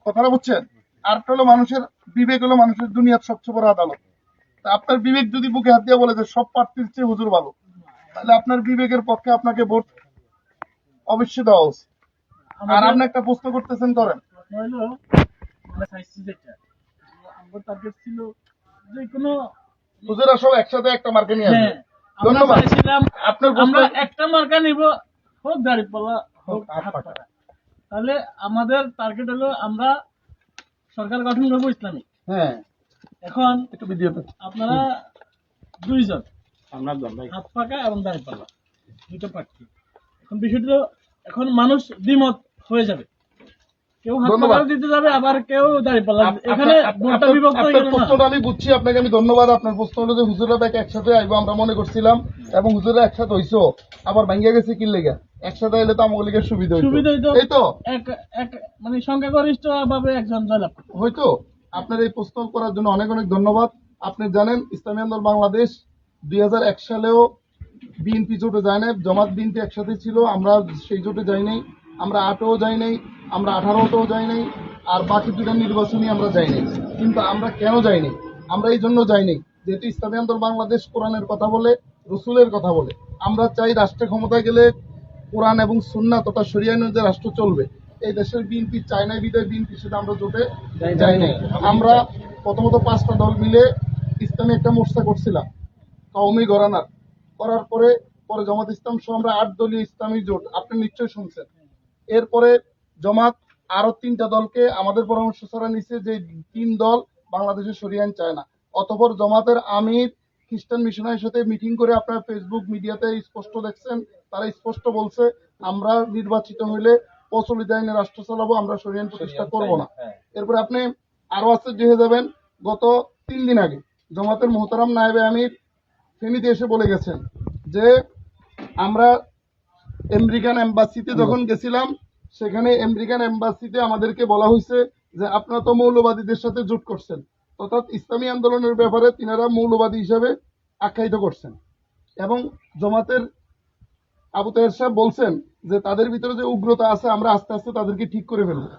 কথাটা বুঝছেন? আরেকটা হলো মানুষের বিবেক হলো মানুষের দুনিয়ার সবচেয়ে বড় আদালত। তা আপনার বিবেক যদি বুকে হাত দিয়ে বলে যে সব প্রার্থীর চেয়ে হুজুর ভালো, তাহলে আপনার বিবেকের পক্ষে আপনাকে ভোট অবশ্যই দেওয়া উচিত। আর আপনি একটা প্রশ্ন করতেছেন, করেন। হুজুরা সব একসাথে একটা মার্কে নিয়ে আসবে। ধন্যবাদ। আপনার আমরা একটা মার্কা নিব, হোক দাঁড়িপাল্লা হোক হাত পাকা। তাহলে আমাদের টার্গেট হলো আমরা সরকার গঠন করবো ইসলামিক। হ্যাঁ, এখন একটু ভিডিওতে আপনারা দুইজন হাত পাকা এবং দাঁড়িপাল্লা দুটো প্রার্থী। এখন বিষয়টা এখন মানুষ দ্বিমত হয়ে যাবে, কেউ হাত পাকা দিতে যাবে, আবার কেউ দাঁড়িপাল্লা। এখানে ভোটটা বিভক্ত হয়ে গেল না। প্রশ্নটা আমি বুঝছি, আপনাকে আমি ধন্যবাদ। আপনার প্রশ্ন হলো যে হুজুরা ব্যাগ একসাথে আইবো আমরা মনে করছিলাম, এবং হুজুরা একসাথে হইছো, আবার ভাঙ্গিয়া গেছে কি লেগে? একসাথে এলে তো আমাদের লিগে সুবিধা হইতো, এই তো মানে সংখ্যাগরিষ্ঠ ভাবে একজন জয়লাভ হয়তো। আপনার এই প্রশ্ন করার জন্য অনেক অনেক ধন্যবাদ। আপনি জানেন ইসলামী আন্দোলন বাংলাদেশ 2001 সালেও বিএনপি জোটে যায় নাই, জামাত বিএনপি একসাথে ছিল, আমরা সেই জোটে যাই নাই। আমরা 8ও যাই নাই, আমরা 18তেও যাই নাই, আর বাকি দুটা নির্বাচনী আমরা যাই নাই। কিন্তু আমরা কেন যাই নাই? আমরা এই জন্য যাই নাই যেহেতু ইসলামী আন্দোলন বাংলাদেশ কোরআনের কথা বলে, রসুলের কথা বলে। আমরা চাই রাষ্ট্রে ক্ষমতায় গেলে কোরআন এবং সুন্নাহ তথা শরিয়া অনুযায়ী রাষ্ট্র চলবে। এই দেশের বিএনপি চায় নাই বিদায় বিএনপির সাথে আমরা জোটে যাই নাই। আমরা প্রথমত 5টা দল মিলে ইসলামী একটা মোর্চা করছিলাম, কওমি ঘরানার। করার পরে জামাত ইসলাম সহ আমরা 8 দলীয় ইসলামী জোট, আপনি নিশ্চয়ই শুনছেন। এরপরে জামাত আরো 3টা দলকে আমাদের পরামর্শ ছাড়া নিছে যে 3 দল বাংলাদেশের শরিয়া আইন চায় না। অতঃপর জামাতের আমির খ্রিস্টান মিশনারির সাথে মিটিং করে আপনার ফেসবুক মিডিয়াতে স্পষ্ট দেখছেন, তারা স্পষ্ট বলছে আমরা নির্বাচিত হইলে প্রচলিত আইনে রাষ্ট্র চালাবো, আমরা শরিয়া আইন প্রতিষ্ঠা করবো না। এরপরে আপনি আরো আছে জেহে যাবেন, গত 3 দিন আগে জামাতের মোহতারাম নায়েবে আমির ফেনীতে এসে বলে গেছেন যে আমরা আমেরিকান এম্বাসিতে যখন গেছিলাম, সেখানে আমেরিকান এম্বাসিতে আমাদেরকে বলা হয়েছে যে আপনারা তো মৌলবাদীদের সাথে জোট করছেন, অর্থাৎ ইসলামী আন্দোলনের ব্যাপারে তিনারা মৌলবাদী হিসাবে আখ্যায়িত করছেন। এবং জামাতের আবু তাহের সাহেব বলছেন যে তাদের ভিতরে যে উগ্রতা আছে আমরা আস্তে আস্তে তাদেরকে ঠিক করে ফেলবো।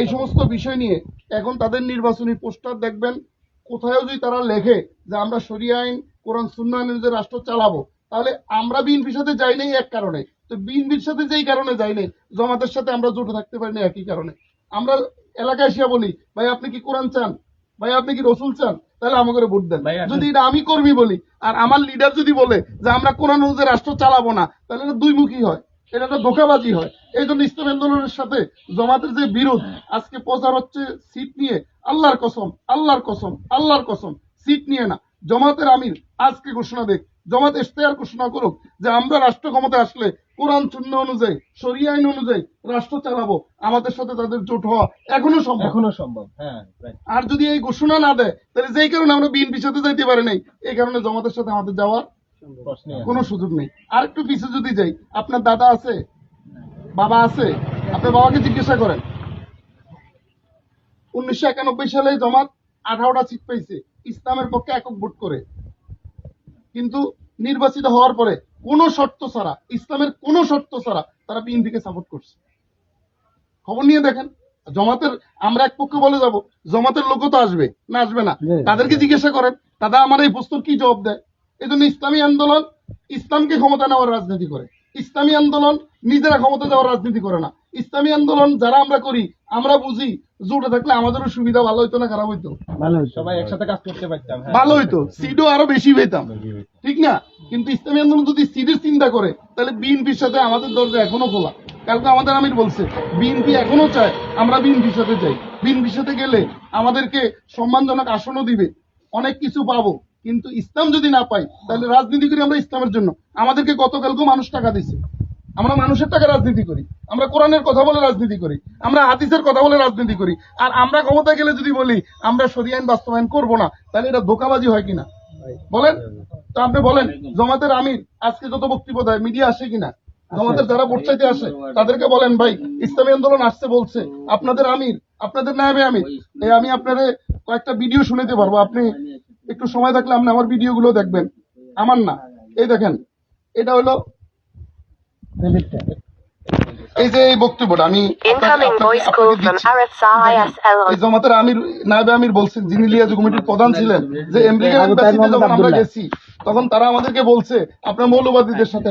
এই সমস্ত বিষয় নিয়ে এখন তাদের নির্বাচনী পোস্টার দেখবেন, কোথাও যদি তারা লেখে যে আমরা শরিয়া আইন কোরআন সুন্নাহ অনুযায়ী রাষ্ট্র চালাবো, তাহলে আমরা বিএনপির সাথে যাই নাই এক কারণে, তো বিএনপির সাথে যেই কারণে যাই নাই জামাতের সাথে আমরা জোটে থাকতে পারি না একই কারণে। আমরা এলাকায় এসে বলি ভাই আপনি কি কোরআন চান, ভাই আপনি কি রসুল চান, তাহলে আমাকে ভোট দেন। যদি এটা আমি কর্মী বলি আর আমার লিডার যদি বলে যে আমরা কোরআন অনুযায়ী রাষ্ট্র চালাবো না, তাহলে এটা দুইমুখী হয়, এটা একটা ধোঁকাবাজি হয়। এই জন্য ইসলাম আন্দোলনের সাথে জামাতের যে বিরোধ আজকে প্রচার হচ্ছে সিট নিয়ে, আল্লাহর কসম আল্লাহর কসম আল্লাহর কসম সিট নিয়ে না। জামাতের আমির আজকে ঘোষণা দেখ, জামাত ইশতেহার ঘোষণা করুক যে আমরা রাষ্ট্র ক্ষমতায় আসলে কোরআন সুন্নাহ অনুযায়ী শরিয়া আইন অনুযায়ী রাষ্ট্র চালাবো, আমাদের সাথে তাদের জোট হওয়া এখনো সম্ভব। হ্যাঁ, আর যদি এই ঘোষণা না দেয় তাহলে যেই কারণে আমরা বিএনপির সাথে যাইতে পারি নাই, এই কারণে জামাতের সাথে আমাদের যাওয়ার কোনো সুযোগ নেই। আর একটু পিছিয়ে যদি যাই, আপনার দাদা আছে, বাবা আছে, আপনার বাবাকে জিজ্ঞাসা করেন। 1991 সালে জামাত 18টা সিট পেয়েছে ইসলামের পক্ষে একক ভোট করে, কিন্তু নির্বাচিত হওয়ার পরে কোনো শর্ত ছাড়া, ইসলামের কোনো শর্ত ছাড়া তারা বিএনপিকে সাপোর্ট করছে। খবর নিয়ে দেখেন। জামাতের আমরা এক পক্ষে বলে যাব, জামাতের লোক তো আসবে না, আসবে না, তাদেরকে জিজ্ঞাসা করেন তারা আমার এই প্রশ্ন কি জবাব দেয়। এই জন্য ইসলামী আন্দোলন ইসলামকে ক্ষমতা নেওয়ার রাজনীতি করে, ইসলামী আন্দোলন নিজেরা ক্ষমতা দেওয়ার রাজনীতি করে না। ইসলামী আন্দোলন যারা আমরা করি আমরা বুঝি জোটে থাকলে আমাদেরও সুবিধা, ভালো হইতো না খারাপ হইতো? সবাই একসাথে কাজ করতে পারতাম, ভালো হইতো, সিটও আরো বেশি পেতাম, ঠিক না? কিন্তু ইসলামী আন্দোলন যদি সিটের চিন্তা করে তাহলে বিএনপির সাথে আমাদের দরজা এখনো খোলা। কালকে আমাদের আমির বলছে বিএনপি এখনো চায় আমরা বিএনপির সাথে যাই, বিএনপির সাথে গেলে আমাদেরকে সম্মানজনক আসনও দিবে, অনেক কিছু পাবো। কিন্তু ইসলাম যদি না পাই তাহলে রাজনীতি করি আমরা ইসলামের জন্য। আমাদেরকে গতকালকেও মানুষ টাকা দিছে, আমরা মানুষের টাকা রাজনীতি করি, আমরা কোরআনের কথা বলে রাজনীতি করি, আমরা হাদিসের কথা বলে রাজনীতি করি। আর আমরা ক্ষমতায় গেলে যদি বলি আমরা শরিয়া আইন বাস্তবায়ন করবো না, তাহলে এটা ধোঁকাবাজি হয় কিনা বলেন? তো আপনি বলেন, জামাতের আমির আজকে যত বক্তব্য দেয় মিডিয়া আসে কিনা? জামাতের যারা ভোট চাইতে আসে তাদেরকে বলেন ভাই ইসলামী আন্দোলন আসছে বলছে, আপনাদের আমির, আপনাদের নায়েবে আমির, আমি আপনারে কয়েকটা ভিডিও শুনাইতে পারবো, আপনি একটু সময় থাকলে আপনি আমার ভিডিও গুলো দেখবেন, আমার না। এই দেখেন, এটা হলো এই যে এই বক্তব্যটা আমি Incoming voice আপনাকে call from দিচ্ছি। RFCISL এই জমাতের আমির নায়েবে আমির বলছেন, যিনি লিয়াজু কমিটির প্রধান ছিলেন, যে আমেরিকান এম্বাসিতে যখন আমরা গেছি তখন তারা আমাদেরকে বলছে আপনার মৌলবাদীদের সাথে